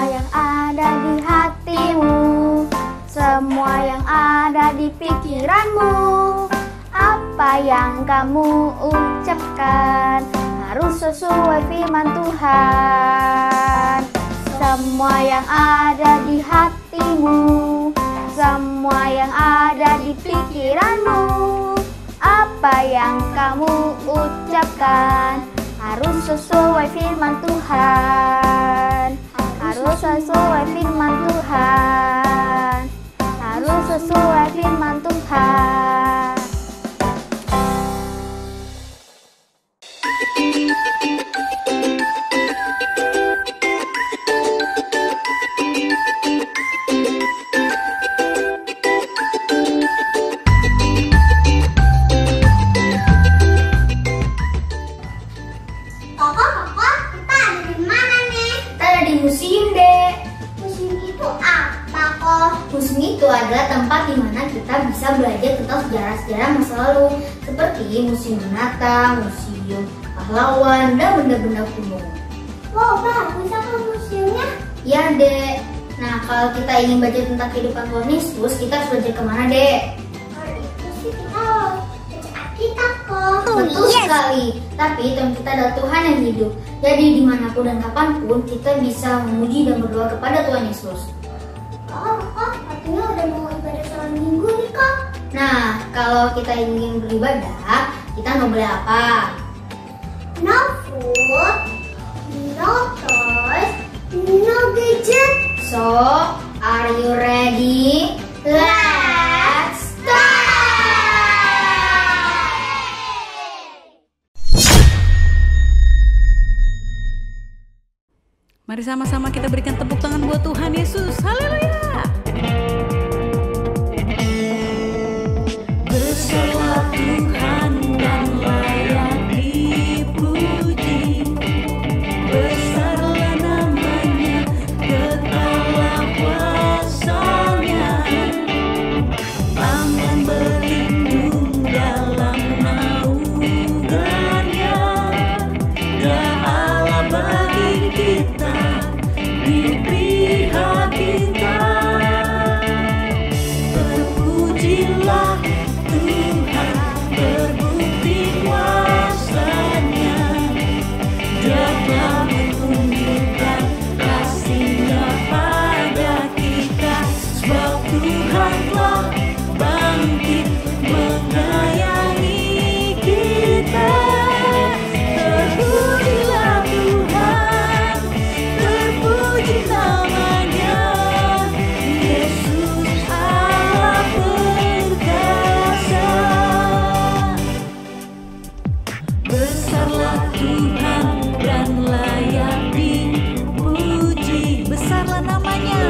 yang ada di hatimu, semua yang ada di pikiranmu. Apa yang kamu ucapkan harus sesuai firman Tuhan. Semua yang ada di hatimu, semua yang ada di pikiranmu. Apa yang kamu ucapkan harus sesuai firman Tuhan. Harus sesuai firman Tuhan. Harus sesuai firman Tuhan. Museum itu adalah tempat di mana kita bisa belajar tentang sejarah-sejarah masa lalu, seperti museum binatang, museum pahlawan, dan benda-benda kuno. Wow, bagus apa museumnya? Ya, Dek. Nah, kalau kita ingin belajar tentang kehidupan Tuhan Yesus, kita harus belajar kemana, Dek? Kalau itu sih kita harus baca Alkitab kok. Betul sekali. Tapi Tuhan kita adalah Tuhan yang hidup. Jadi dimanapun dan kapanpun kita bisa memuji dan berdoa kepada Tuhan Yesus. Artinya udah mau ibadah sholat minggu nih kak. Nah, kalau kita ingin beribadah, kita nggak boleh apa? No food, no toys, no gadget. So, are you ready? Let's start! Mari sama-sama kita berikan tepuk tangan buat Tuhan Yesus. Haleluya! Besarlah Tuhan dan layak dipuji. Besarlah namanya, kekallah kuasanya. Aman berlindung dalam naungannya. Dia Allah bagi kita, di pihak kita. Terpujilah Tuhan, terbukti kuasanya. Dia telah menunjukkan kasih-Nya pada kita. Sebab Tuhan telah bangkit menyayangi kita. Terpujilah Tuhan, terpuji namanya. Yesus Allah perkasa. Besarlah Tuhan dan layak dipuji. Besarlah namanya,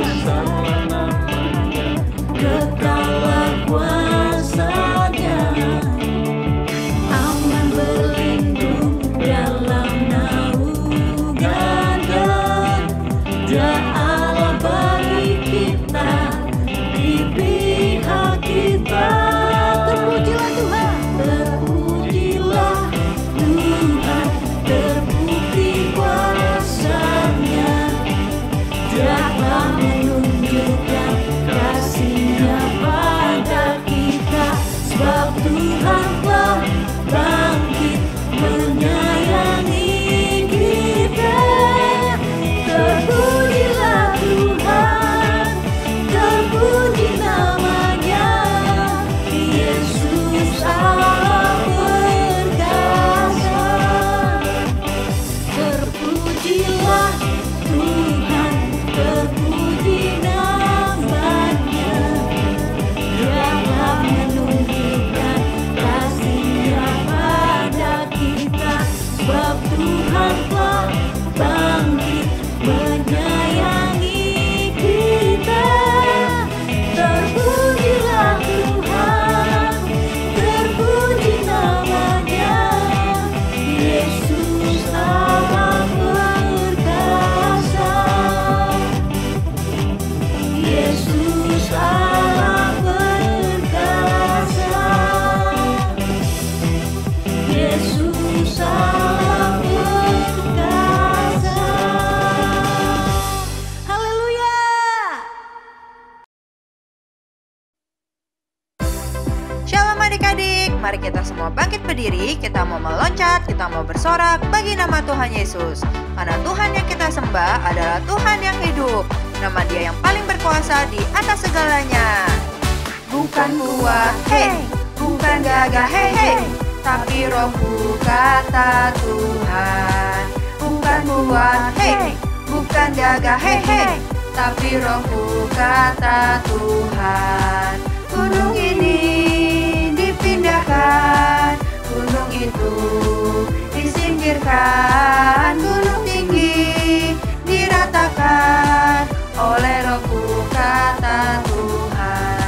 kekallah kuasanya. Aman berlindung dalam naungannya. Dia Allah bagi kita, di pihak kita. Terpujilah Tuhan, terpujilah Tuhan, terbukti kuasanya. Dia telah menunjukkan kasih-Nya pada kita. Sebab Tuhan telah bangkit menyayangi kita. Terpujilah adik-adik, mari kita semua bangkit berdiri. Kita mau meloncat, kita mau bersorak bagi nama Tuhan Yesus. Karena Tuhan yang kita sembah adalah Tuhan yang hidup. Nama Dia yang paling berkuasa di atas segalanya. Bukan kuat, hei, bukan gagah, hei, hei, tapi Rohku, kata Tuhan. Bukan kuat, hei, bukan gagah, hei, hei, tapi Rohku, kata Tuhan. Gunung ini dipindahkan, gunung itu disingkirkan, gunung tinggi diratakan oleh Rohku, kata Tuhan.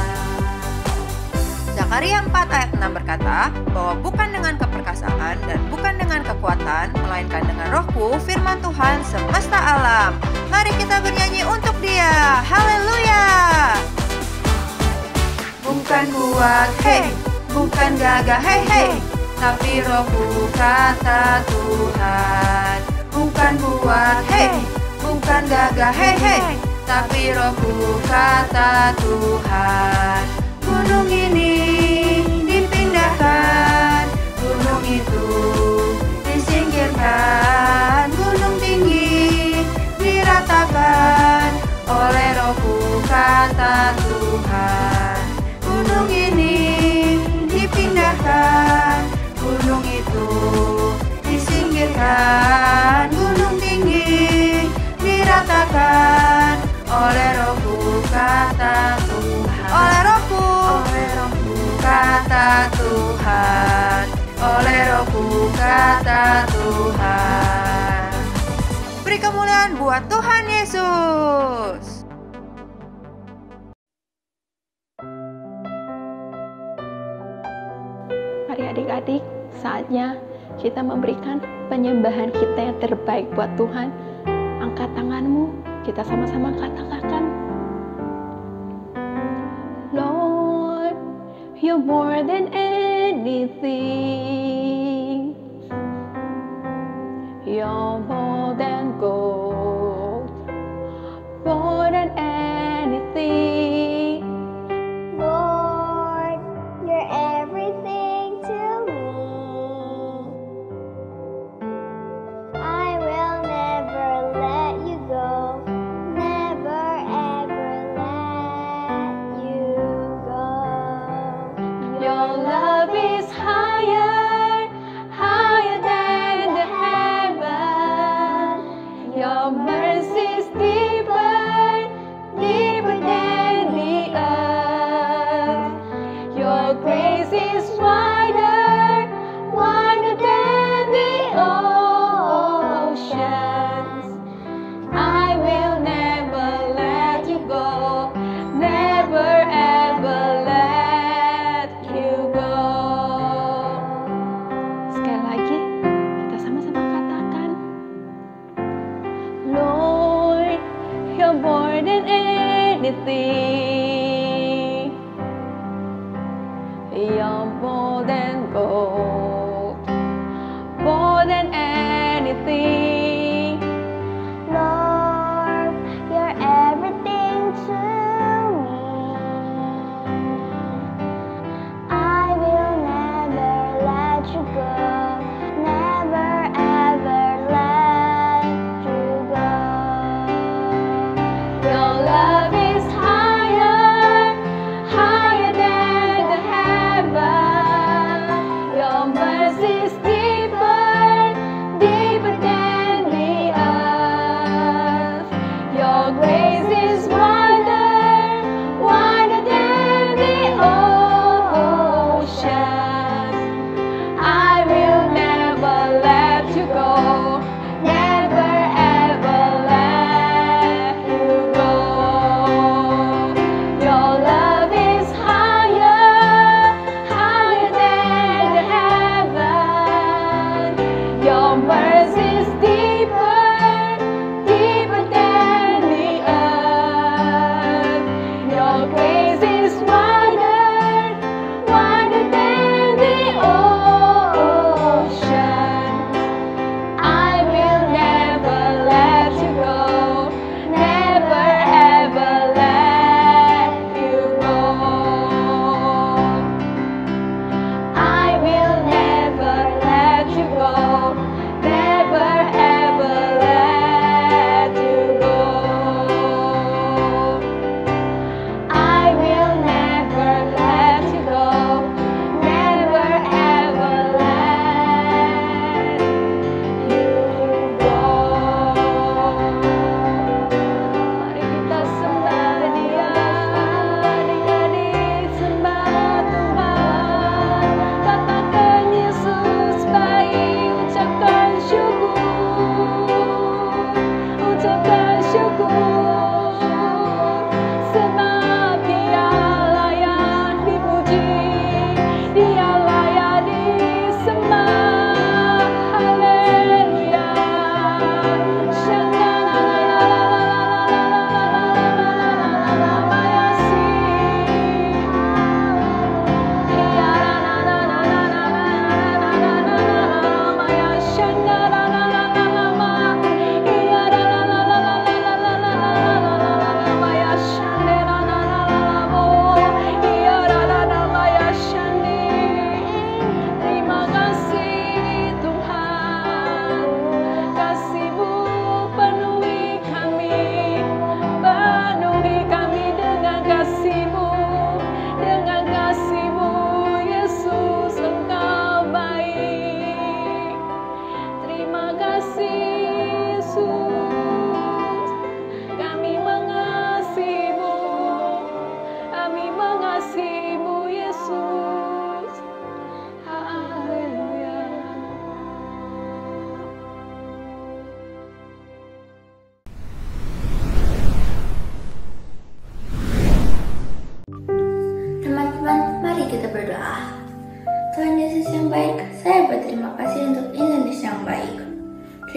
Zakaria 4 ayat 6 berkata bahwa bukan dengan keperkasaan dan bukan dengan kekuatan, melainkan dengan Rohku, firman Tuhan semesta alam. Mari kita bernyanyi untuk Dia. Haleluya! Bukan kuat, hei, bukan gagah, hei, hei, tapi Rohku, kata Tuhan. Bukan kuat, hei, bukan gagah, hei, hei, tapi Rohku, kata Tuhan. Gunung ini dipindahkan, gunung itu disingkirkan, gunung tinggi diratakan oleh Rohku, kata Tuhan. Gunung ini dipindahkan, gunung itu disingkirkan, gunung tinggi diratakan oleh Rohku, kata Tuhan. Oleh Rohku, kata Tuhan. Oleh Rohku, kata Tuhan. Beri kemuliaan buat Tuhan Yesus. Mari adik-adik, saatnya kita memberikan penyembahan kita yang terbaik buat Tuhan. Angkat tanganmu, kita sama-sama katakan, Lord, You're more than anything. You're more than gold, more than anything. Lord, you're everything to me. I will never let you go. Never ever let you go. Your love is higher, higher than the heaven. Your mercy is deeper, deeper than the earth. Your grace is wider, wider than the oceans. I will never let you go, never ever let you go. Sekali lagi, kita sama-sama katakan, Lord, You're more than anything. You're more than gold, more than anything. Lord, you're everything to me. I will never let you go. Never ever let you go. Your love is higher, higher than the heaven. Your mercy is deeper, deeper than the earth. Your grace is wider, wider than the ocean. I will never let you go, never ever let you go.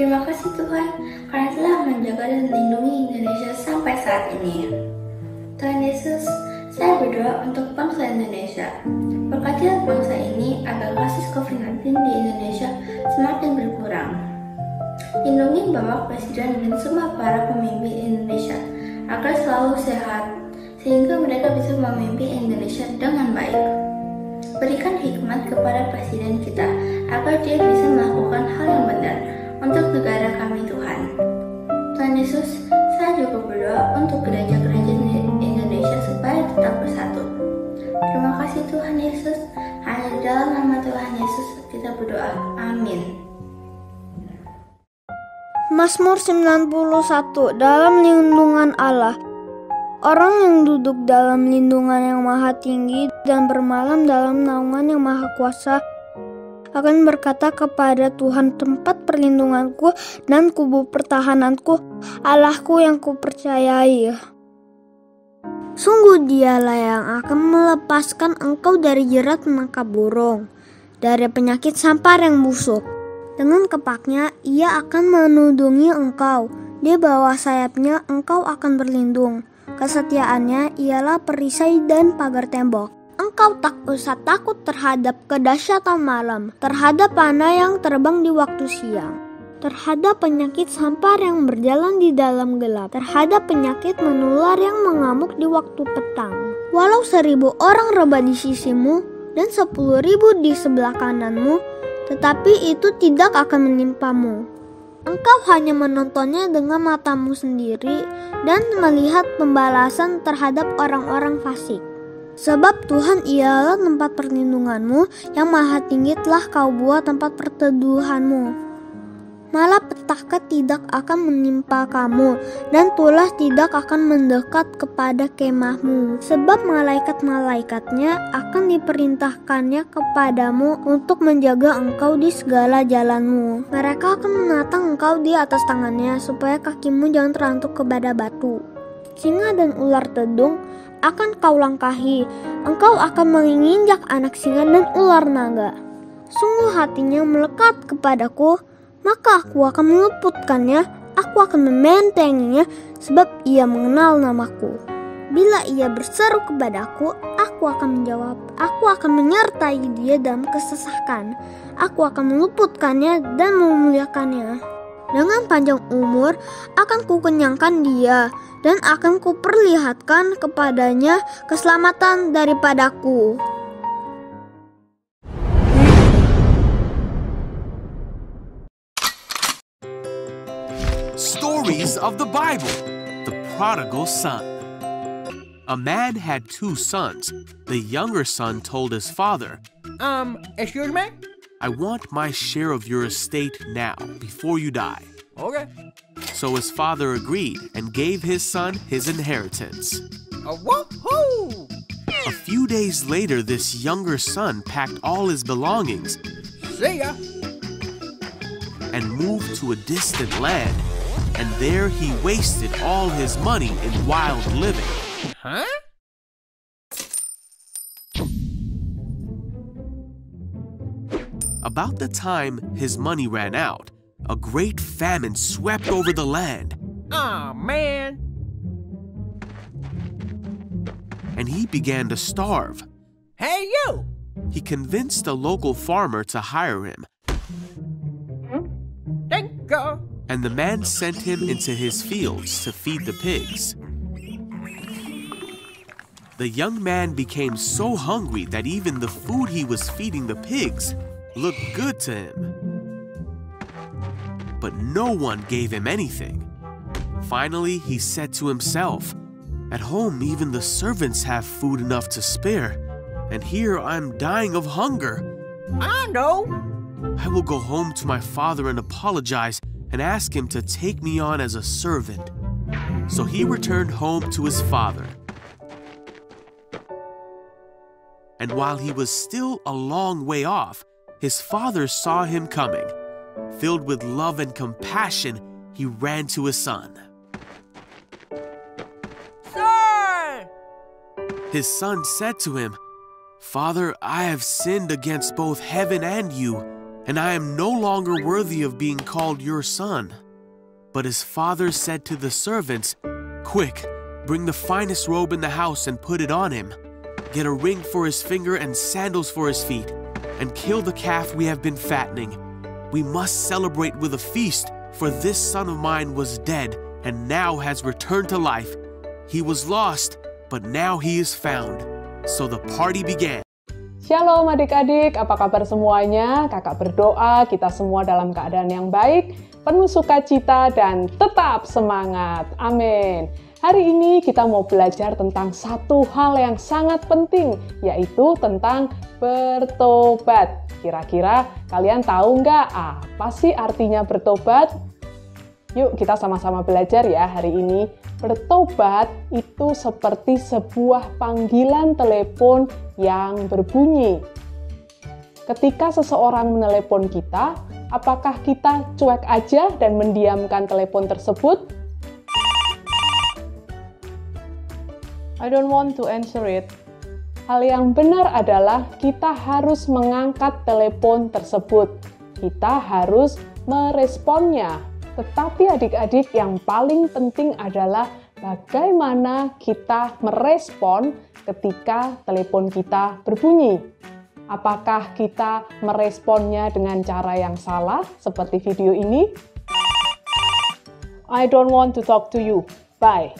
Terima kasih Tuhan karena telah menjaga dan melindungi Indonesia sampai saat ini. Tuhan Yesus, saya berdoa untuk bangsa Indonesia. Berkatilah bangsa ini agar kasus COVID-19 di Indonesia semakin berkurang. Lindungi Bapak Presiden dan semua para pemimpin Indonesia agar selalu sehat, sehingga mereka bisa memimpin Indonesia dengan baik. Berikan hikmat kepada Presiden kita agar dia bisa melakukan hal yang benar untuk negara kami Tuhan. Tuhan Yesus, saya juga berdoa untuk gereja-gereja Indonesia supaya tetap bersatu. Terima kasih Tuhan Yesus, hanya di dalam nama Tuhan Yesus kita berdoa. Amin. Mazmur 91. Dalam lindungan Allah. Orang yang duduk dalam lindungan yang maha tinggi dan bermalam dalam naungan yang maha kuasa akan berkata kepada Tuhan, tempat perlindunganku dan kubu pertahananku, Allahku yang kupercayai. Sungguh dialah yang akan melepaskan engkau dari jerat menangkap burung, dari penyakit sampar yang busuk. Dengan kepaknya ia akan menudungi engkau, di bawah sayapnya engkau akan berlindung. Kesetiaannya ialah perisai dan pagar tembok. Engkau tak usah takut terhadap kedahsyatan malam, terhadap panah yang terbang di waktu siang, terhadap penyakit sampar yang berjalan di dalam gelap, terhadap penyakit menular yang mengamuk di waktu petang. Walau 1000 orang rebah di sisimu dan 10.000 di sebelah kananmu, tetapi itu tidak akan menimpamu. Engkau hanya menontonnya dengan matamu sendiri dan melihat pembalasan terhadap orang-orang fasik. Sebab Tuhan ialah tempat perlindunganmu, yang maha tinggi telah kau buat tempat perteduhanmu. Malapetaka tidak akan menimpa kamu, dan tulah tidak akan mendekat kepada kemahmu. Sebab malaikat-malaikatnya akan diperintahkannya kepadamu untuk menjaga engkau di segala jalanmu. Mereka akan menatang engkau di atas tangannya, supaya kakimu jangan terantuk kepada batu. Singa dan ular tedung akan kau langkahi, engkau akan menginjak anak singa dan ular naga. Sungguh hatinya melekat kepadaku, maka aku akan meluputkannya, aku akan membentenginya, sebab ia mengenal namaku. Bila ia berseru kepadaku, aku akan menjawab, aku akan menyertai dia dalam kesesakan, aku akan meluputkannya dan memuliakannya. Dengan panjang umur akan kukenyangkan dia, dan akan kuperlihatkan kepadanya keselamatan daripadaku. Stories of the Bible. The Prodigal Son. A man had 2 sons. The younger son told his father, Excuse me? I want my share of your estate now, before you die. Okay. So his father agreed and gave his son his inheritance. Woohoo! A few days later, this younger son packed all his belongings See ya. and moved to a distant land. And there he wasted all his money in wild living. Huh? About the time his money ran out, a great famine swept over the land, Aw, man. and he began to starve. Hey, you. He convinced a local farmer to hire him, Thank you. and the man sent him into his fields to feed the pigs. The young man became so hungry that even the food he was feeding the pigs looked good to him. But no one gave him anything. Finally, he said to himself, "At home, even the servants have food enough to spare, and here I'm dying of hunger. I know. I will go home to my father and apologize and ask him to take me on as a servant." So he returned home to his father. And while he was still a long way off, his father saw him coming. Filled with love and compassion, he ran to his son. Son! His son said to him, "Father, I have sinned against both heaven and you, and I am no longer worthy of being called your son." But his father said to the servants, "Quick, bring the finest robe in the house and put it on him. Get a ring for his finger and sandals for his feet, and kill the calf we have been fattening. We must celebrate with a feast, for this son of mine was dead and now has returned to life. He was lost, but now he is found." So the party began. Shalom adik-adik, apa kabar semuanya? Kakak berdoa kita semua dalam keadaan yang baik, penuh sukacita dan tetap semangat. Amin. Hari ini kita mau belajar tentang satu hal yang sangat penting, yaitu tentang bertobat. Kira-kira kalian tahu nggak apa sih artinya bertobat? Yuk kita sama-sama belajar ya hari ini. Bertobat itu seperti sebuah panggilan telepon yang berbunyi. Ketika seseorang menelepon kita, apakah kita cuek aja dan mendiamkan telepon tersebut? I don't want to answer it. Hal yang benar adalah kita harus mengangkat telepon tersebut. Kita harus meresponnya. Tetapi adik-adik, yang paling penting adalah bagaimana kita merespon ketika telepon kita berbunyi. Apakah kita meresponnya dengan cara yang salah, seperti video ini? I don't want to talk to you. Bye.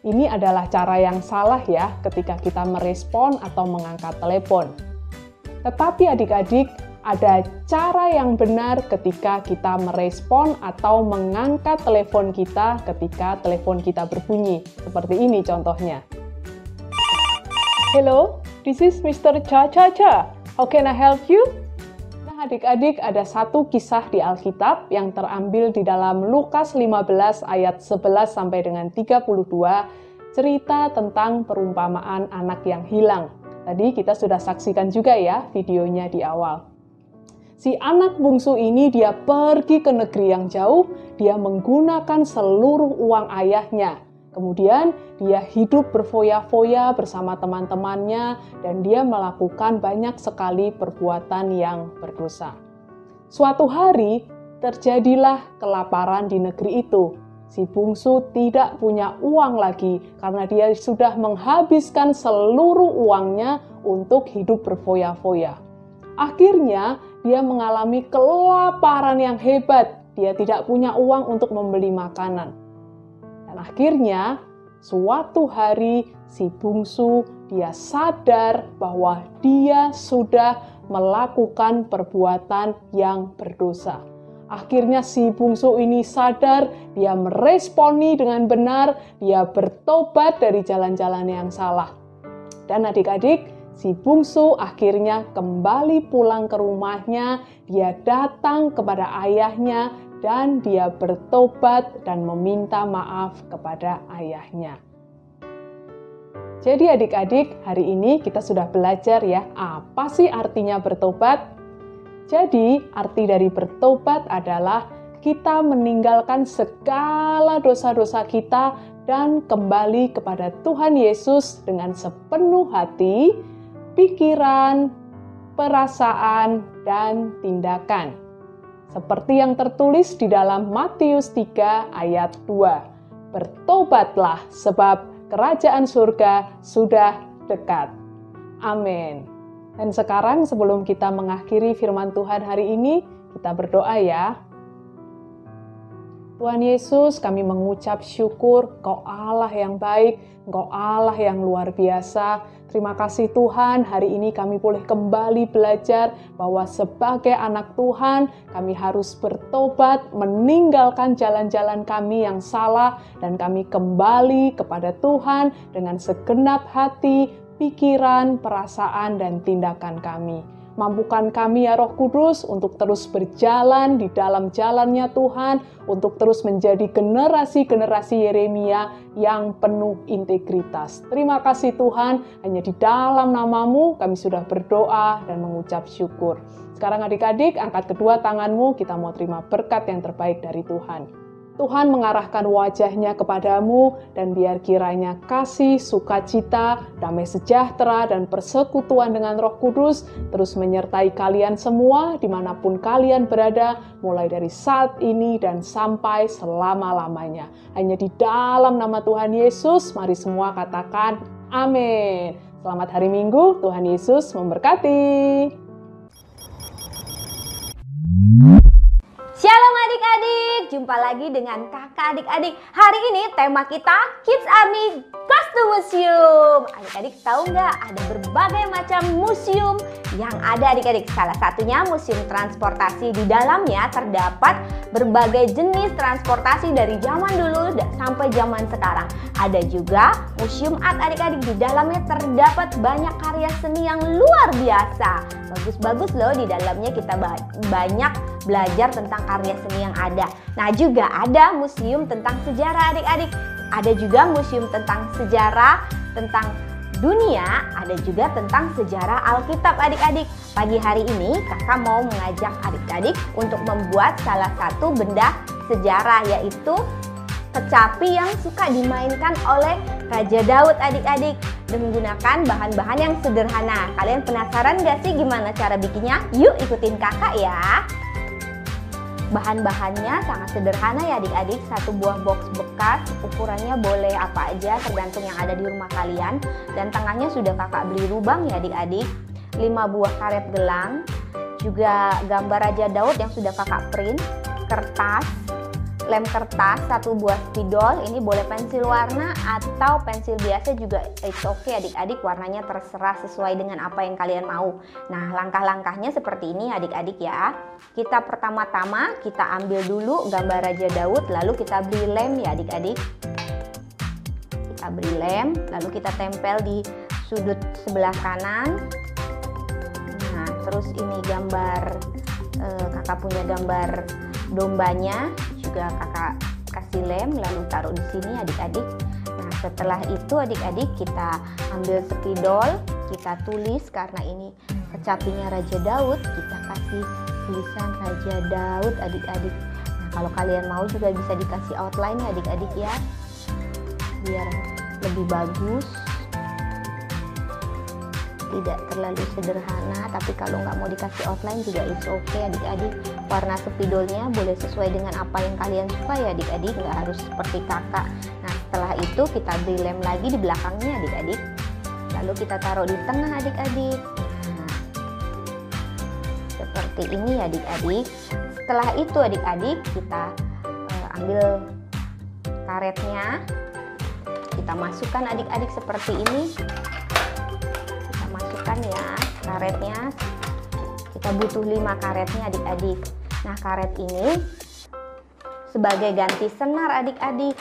Ini adalah cara yang salah ya ketika kita merespon atau mengangkat telepon. Tetapi adik-adik, ada cara yang benar ketika kita merespon atau mengangkat telepon kita ketika telepon kita berbunyi. Seperti ini contohnya. Hello, this is Mr. Cha Cha Cha. How can I help you? Nah adik-adik, ada satu kisah di Alkitab yang terambil di dalam Lukas 15 ayat 11 sampai dengan 32, cerita tentang perumpamaan anak yang hilang. Tadi kita sudah saksikan juga ya videonya di awal. Si anak bungsu ini dia pergi ke negeri yang jauh, dia menggunakan seluruh uang ayahnya. Kemudian dia hidup berfoya-foya bersama teman-temannya dan dia melakukan banyak sekali perbuatan yang berdosa. Suatu hari terjadilah kelaparan di negeri itu. Si bungsu tidak punya uang lagi karena dia sudah menghabiskan seluruh uangnya untuk hidup berfoya-foya. Akhirnya dia mengalami kelaparan yang hebat. Dia tidak punya uang untuk membeli makanan. Dan akhirnya suatu hari si bungsu dia sadar bahwa dia sudah melakukan perbuatan yang berdosa. Akhirnya si bungsu ini sadar, dia meresponi dengan benar, dia bertobat dari jalan-jalan yang salah. Dan adik-adik, si bungsu akhirnya kembali pulang ke rumahnya, dia datang kepada ayahnya, dan dia bertobat dan meminta maaf kepada ayahnya. Jadi adik-adik, hari ini kita sudah belajar ya, apa sih artinya bertobat? Jadi, arti dari bertobat adalah kita meninggalkan segala dosa-dosa kita dan kembali kepada Tuhan Yesus dengan sepenuh hati, pikiran, perasaan, dan tindakan. Seperti yang tertulis di dalam Matius 3 ayat 2. Bertobatlah sebab kerajaan surga sudah dekat. Amin. Dan sekarang sebelum kita mengakhiri firman Tuhan hari ini, kita berdoa ya. Tuhan Yesus, kami mengucap syukur, Engkau Allah yang baik, Engkau Allah yang luar biasa. Terima kasih Tuhan, hari ini kami boleh kembali belajar bahwa sebagai anak Tuhan, kami harus bertobat, meninggalkan jalan-jalan kami yang salah, dan kami kembali kepada Tuhan dengan segenap hati, pikiran, perasaan, dan tindakan kami. Mampukan kami ya Roh Kudus untuk terus berjalan di dalam jalannya Tuhan, untuk terus menjadi generasi-generasi Yeremia yang penuh integritas. Terima kasih Tuhan, hanya di dalam nama-Mu kami sudah berdoa dan mengucap syukur. Sekarang adik-adik, angkat kedua tanganmu, kita mau terima berkat yang terbaik dari Tuhan. Tuhan mengarahkan wajahnya kepadamu dan biar kiranya kasih, sukacita, damai sejahtera, dan persekutuan dengan Roh Kudus terus menyertai kalian semua dimanapun kalian berada, mulai dari saat ini dan sampai selama-lamanya. Hanya di dalam nama Tuhan Yesus, mari semua katakan amin. Selamat hari Minggu, Tuhan Yesus memberkati. Shalom adik-adik, jumpa lagi dengan kakak adik-adik. Hari ini tema kita Kids Army Goes to Museum. Adik-adik tahu nggak ada berbagai macam museum yang ada adik-adik. Salah satunya museum transportasi. Di dalamnya terdapat berbagai jenis transportasi dari zaman dulu sampai zaman sekarang. Ada juga museum art adik-adik. Di dalamnya terdapat banyak karya seni yang luar biasa. Bagus-bagus loh, di dalamnya kita banyak belajar tentang karya seni yang ada. Nah, juga ada museum tentang sejarah adik-adik. Ada juga museum tentang sejarah, tentang dunia, ada juga tentang sejarah Alkitab adik-adik. Pagi hari ini kakak mau mengajak adik-adik untuk membuat salah satu benda sejarah, yaitu kecapi yang suka dimainkan oleh Raja Daud adik-adik dengan menggunakan bahan-bahan yang sederhana. Kalian penasaran gak sih gimana cara bikinnya? Yuk ikutin kakak ya. Bahan-bahannya sangat sederhana ya adik-adik. Satu buah box bekas, ukurannya boleh apa aja tergantung yang ada di rumah kalian. Dan tengahnya sudah kakak beli lubang ya adik-adik. 5 buah karet gelang, juga gambar Raja Daud yang sudah kakak print, kertas, lem kertas, 1 buah spidol. Ini boleh pensil warna atau pensil biasa juga, it's okay adik-adik, warnanya terserah sesuai dengan apa yang kalian mau. Nah, langkah-langkahnya seperti ini adik-adik ya. Kita pertama-tama kita ambil dulu gambar Raja Daud, lalu kita beri lem ya adik-adik. Kita beri lem, lalu kita tempel di sudut sebelah kanan. Nah, terus ini gambar, kakak punya gambar dombanya, juga kakak kasih lem lalu taruh di sini adik-adik. Nah, setelah itu adik-adik kita ambil spidol, kita tulis karena ini kecapinya Raja Daud, kita kasih tulisan Raja Daud adik-adik. Nah, kalau kalian mau juga bisa dikasih outline adik-adik ya, biar lebih bagus. Tidak terlalu sederhana, tapi kalau nggak mau dikasih outline juga it's okay adik-adik. Warna spidolnya boleh sesuai dengan apa yang kalian suka ya adik-adik, nggak harus seperti kakak. Nah, setelah itu kita beri lem lagi di belakangnya adik-adik, lalu kita taruh di tengah adik-adik. Nah, seperti ini adik-adik. Setelah itu adik-adik kita ambil karetnya, kita masukkan adik-adik seperti ini. Ya karetnya, kita butuh 5 karetnya adik-adik. Nah, karet ini sebagai ganti senar adik-adik.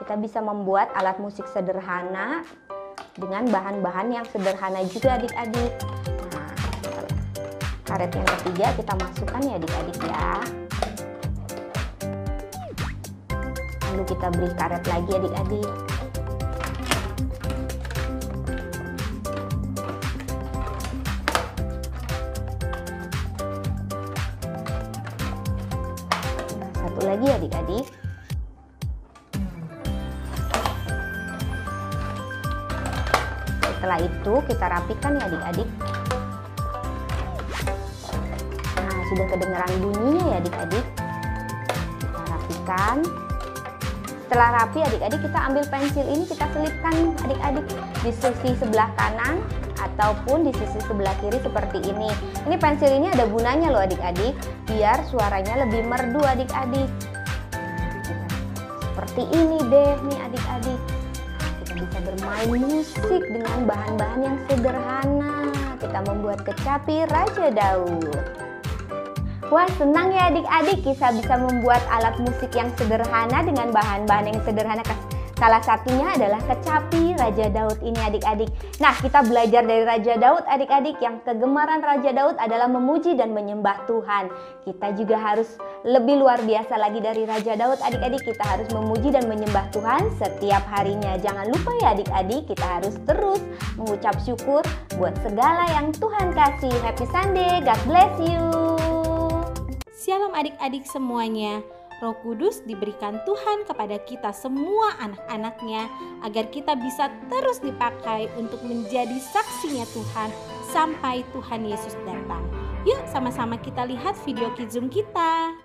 Kita bisa membuat alat musik sederhana dengan bahan-bahan yang sederhana juga adik-adik. Nah, karet yang ketiga kita masukkan ya adik-adik ya. Lalu kita beri karet lagi adik-adik. Lagi adik-adik. Setelah itu kita rapikan ya adik-adik. Nah, sudah kedengaran bunyinya ya adik-adik. Kita rapikan. Setelah rapi adik-adik, kita ambil pensil ini, kita selipkan adik-adik di sisi sebelah kanan ataupun di sisi sebelah kiri seperti ini. Ini pensil ini ada gunanya loh adik-adik, biar suaranya lebih merdu adik-adik. Seperti ini deh nih adik-adik. Kita bisa bermain musik dengan bahan-bahan yang sederhana. Kita membuat kecapi Raja Daud. Wah, senang ya adik-adik, kita bisa membuat alat musik yang sederhana dengan bahan-bahan yang sederhana. Salah satunya adalah kecapi Raja Daud ini adik-adik. Nah, kita belajar dari Raja Daud adik-adik, yang kegemaran Raja Daud adalah memuji dan menyembah Tuhan. Kita juga harus lebih luar biasa lagi dari Raja Daud adik-adik. Kita harus memuji dan menyembah Tuhan setiap harinya. Jangan lupa ya adik-adik, kita harus terus mengucap syukur buat segala yang Tuhan kasih. Happy Sunday, God bless you. Shalom adik-adik semuanya. Roh Kudus diberikan Tuhan kepada kita semua anak-anaknya agar kita bisa terus dipakai untuk menjadi saksinya Tuhan sampai Tuhan Yesus datang. Yuk sama-sama kita lihat video Kids Zoom kita.